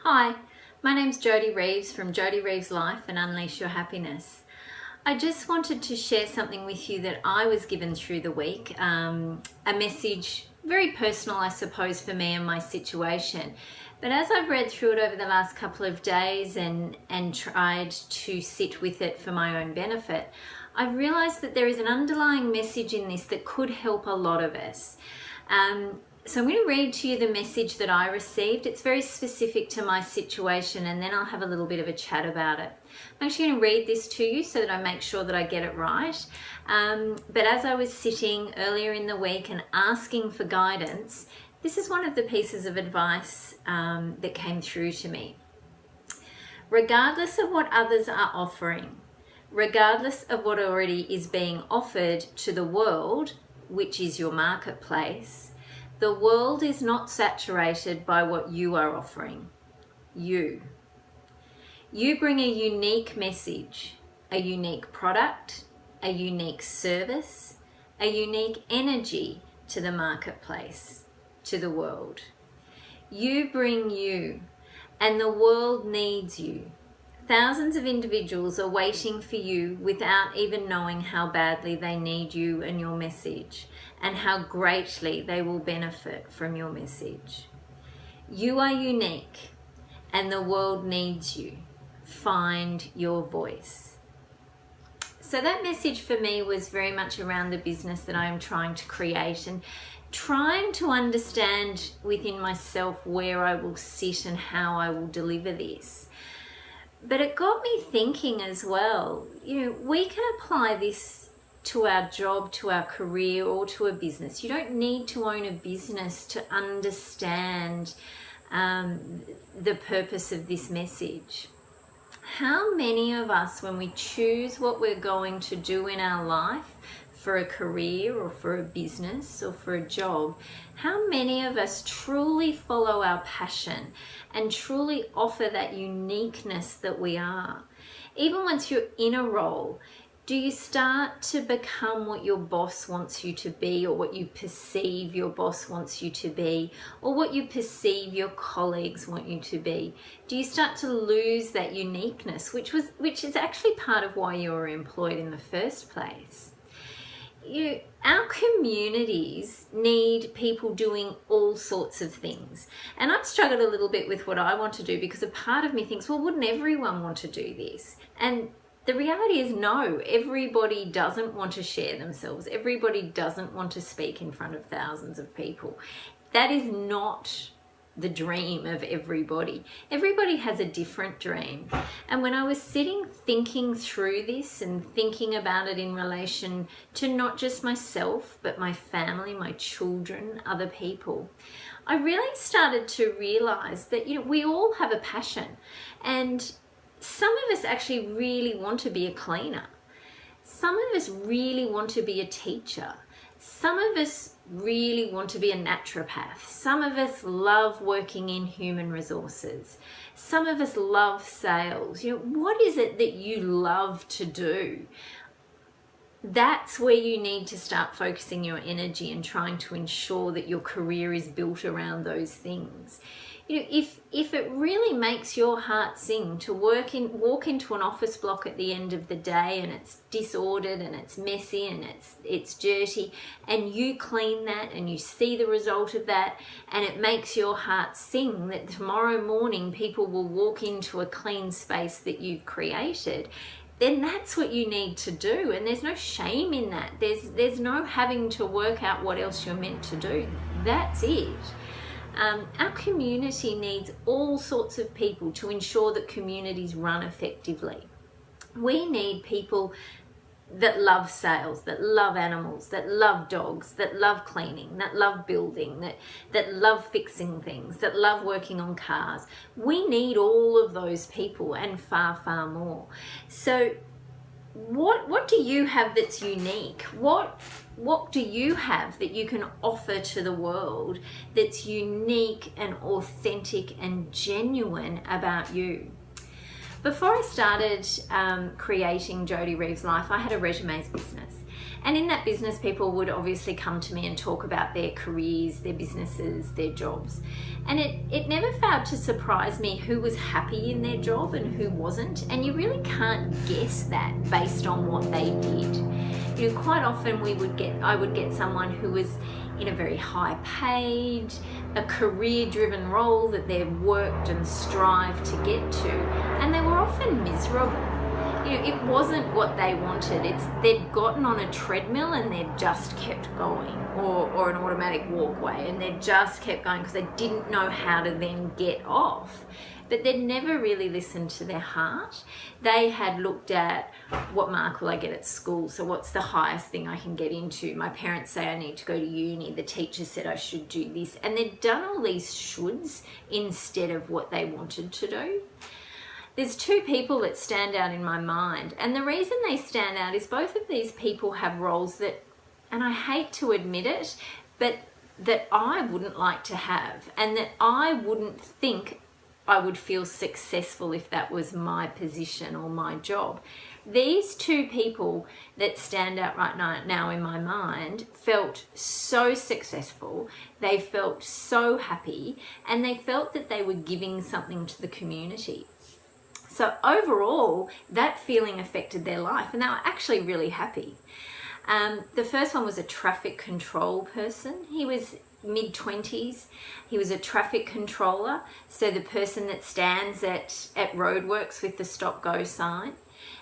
Hi, my name's Jodie Reeves from Jodie Reeves Life and Unleash Your Happiness. I just wanted to share something with you that I was given through the week, a message, very personal I suppose for me and my situation. But as I've read through it over the last couple of days and tried to sit with it for my own benefit, I've realised that there is an underlying message in this that could help a lot of us. So I'm going to read to you the message that I received. It's very specific to my situation, and then I'll have a little bit of a chat about it. I'm actually going to read this to you so that I make sure that I get it right. But as I was sitting earlier in the week and asking for guidance, this is one of the pieces of advice that came through to me. Regardless of what others are offering, regardless of what already is being offered to the world, which is your marketplace, the world is not saturated by what you are offering. You bring a unique message, a unique product, a unique service, a unique energy to the marketplace, to the world. You bring you, and the world needs you. Thousands of individuals are waiting for you without even knowing how badly they need you and your message, and how greatly they will benefit from your message. You are unique, and the world needs you. Find your voice. So that message for me was very much around the business that I am trying to create and trying to understand within myself where I will sit and how I will deliver this. But it got me thinking as well, we can apply this to our job, to our career, or to a business. You don't need to own a business to understand the purpose of this message. How many of us, when we choose what we're going to do in our life, for a career or for a business or for a job, how many of us truly follow our passion and truly offer that uniqueness that we are? Even once you're in a role, do you start to become what your boss wants you to be, or what you perceive your boss wants you to be, or what you perceive your colleagues want you to be? Do you start to lose that uniqueness, which is actually part of why you were employed in the first place? Our communities need people doing all sorts of things. And I've struggled a little bit with what I want to do, because a part of me thinks, well, wouldn't everyone want to do this? And the reality is no, everybody doesn't want to share themselves. Everybody doesn't want to speak in front of thousands of people. That is not the dream of everybody. Everybody has a different dream. And when I was sitting thinking through this and thinking about it in relation to not just myself, but my family, my children, other people, I really started to realize that we all have a passion, and some of us actually really want to be a cleaner. Some of us really want to be a teacher. Some of us really want to be a naturopath. Some of us love working in human resources. Some of us love sales. What is it that you love to do? That's where you need to start focusing your energy and trying to ensure that your career is built around those things. If it really makes your heart sing to walk into an office block at the end of the day and it's disordered and it's messy and it's dirty, and you clean that and you see the result of that, and it makes your heart sing that tomorrow morning people will walk into a clean space that you've created, then that's what you need to do. And there's no shame in that. There's no having to work out what else you're meant to do. That's it. Our community needs all sorts of people to ensure that communities run effectively. We need people that love sales, that love animals, that love dogs, that love cleaning, that love building, that love fixing things, that love working on cars. We need all of those people and far, far more. So what do you have that's unique? What do you have that you can offer to the world that's unique and authentic and genuine about you? Before I started creating Jodie Reeves Life, I had a resumes business. And in that business, people would obviously come to me and talk about their careers, their businesses, their jobs. And it never failed to surprise me who was happy in their job and who wasn't. And you really can't guess that based on what they did. You know, quite often I would get someone who was in a very high paid, a career-driven role that they've worked and strived to get to, and they were often miserable. You know, it wasn't what they wanted. They'd gotten on a treadmill and they'd just kept going, or an automatic walkway, and they just kept going because they didn't know how to then get off. But they'd never really listened to their heart. They had looked at, what mark will I get at school? So what's the highest thing I can get into? My parents say I need to go to uni. The teacher said I should do this. And they'd done all these shoulds instead of what they wanted to do. There's two people that stand out in my mind. And the reason they stand out is both of these people have roles that, and I hate to admit it, but that I wouldn't like to have, and that I wouldn't think I would feel successful if that was my position or my job. These two people that stand out right now in my mind felt so successful, they felt so happy, and they felt that they were giving something to the community. So overall, that feeling affected their life, and they were actually really happy. The first one was a traffic control person. He was mid-20s. He was a traffic controller, so the person that stands at roadworks with the stop-go sign.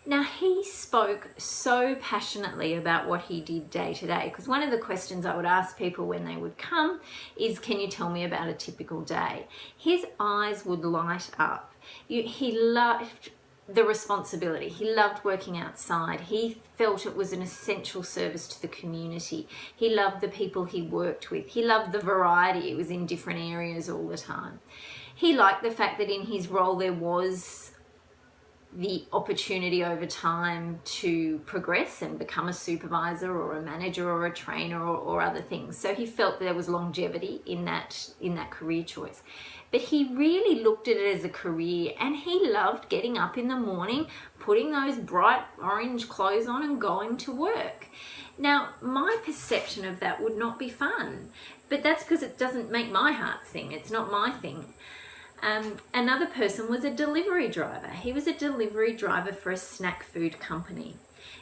Now, he spoke so passionately about what he did day to day, because one of the questions I would ask people when they would come is, can you tell me about a typical day? His eyes would light up. He loved the responsibility. He loved working outside. He felt it was an essential service to the community. He loved the people he worked with. He loved the variety. It was in different areas all the time. He liked the fact that in his role there was the opportunity over time to progress and become a supervisor or a manager or a trainer or other things. So he felt there was longevity in that career choice. But he really looked at it as a career, and he loved getting up in the morning, putting those bright orange clothes on and going to work. Now, my perception of that would not be fun, but that's because it doesn't make my heart sing. It's not my thing. Another person was a delivery driver. He was a delivery driver for a snack food company.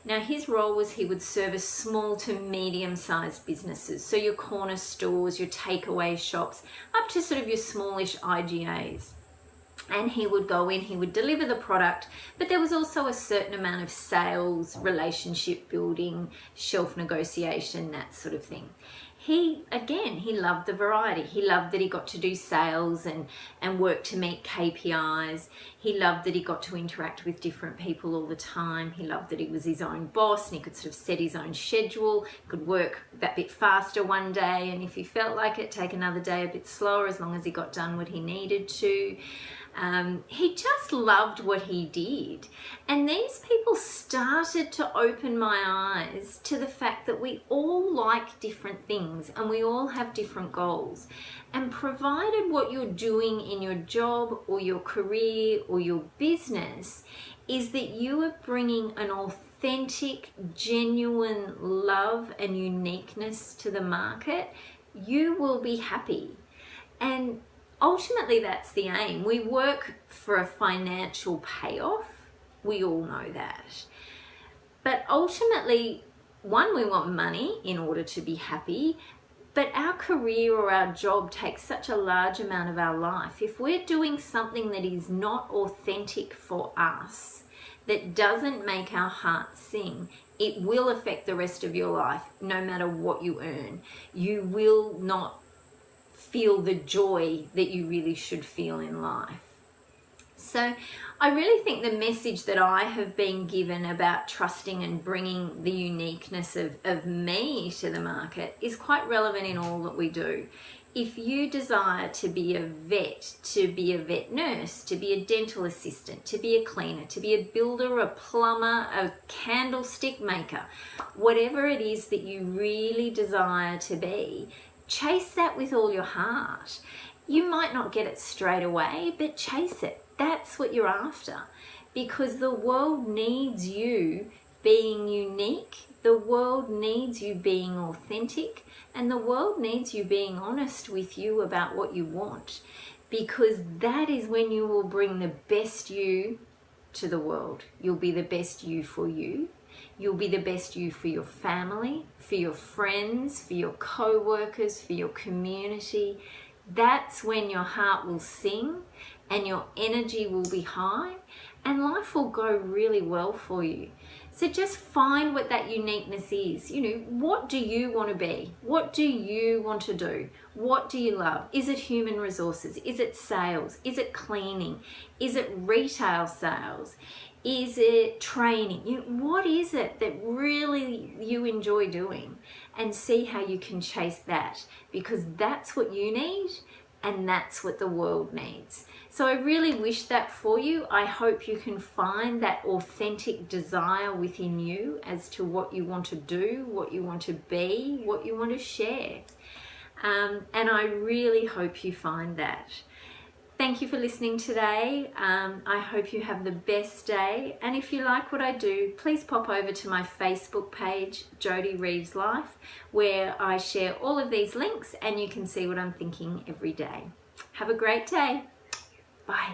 Now, his role was he would service small to medium-sized businesses, so your corner stores, your takeaway shops, up to sort of your smallish IGAs. And he would go in, he would deliver the product, but there was also a certain amount of sales, relationship building, shelf negotiation, that sort of thing. He loved the variety. He loved that he got to do sales and work to meet KPIs. He loved that he got to interact with different people all the time. He loved that he was his own boss and he could sort of set his own schedule, could work that bit faster one day, and if he felt like it, take another day a bit slower, as long as he got done what he needed to. He just loved what he did. And these people started to open my eyes to the fact that we all like different things and we all have different goals. And provided what you're doing in your job or your career or your business is that you are bringing an authentic, genuine love and uniqueness to the market, you will be happy. And ultimately, that's the aim. We work for a financial payoff. We all know that. But ultimately, one, we want money in order to be happy, but our career or our job takes such a large amount of our life. If we're doing something that is not authentic for us, that doesn't make our heart sing, it will affect the rest of your life, no matter what you earn. You will not feel the joy that you really should feel in life. So I really think the message that I have been given about trusting and bringing the uniqueness of me to the market is quite relevant in all that we do. If you desire to be a vet, to be a vet nurse, to be a dental assistant, to be a cleaner, to be a builder, a plumber, a candlestick maker, whatever it is that you really desire to be, chase that with all your heart. You might not get it straight away, but chase it. That's what you're after, because the world needs you being unique. The world needs you being authentic, and the world needs you being honest with you about what you want, because that is when you will bring the best you to the world. You'll be the best you for you. You'll be the best you for your family, for your friends, for your co-workers, for your community. That's when your heart will sing and your energy will be high and life will go really well for you. So just find what that uniqueness is. You know, what do you want to be? What do you want to do? What do you love? Is it human resources? Is it sales? Is it cleaning? Is it retail sales? Is it training? What is it that really you enjoy doing? And see how you can chase that, because that's what you need and that's what the world needs. So I really wish that for you. I hope you can find that authentic desire within you as to what you want to do, what you want to be, what you want to share. And I really hope you find that. Thank you for listening today. I hope you have the best day. And if you like what I do, please pop over to my Facebook page, Jody Reeves Life, where I share all of these links and you can see what I'm thinking every day. Have a great day. Bye.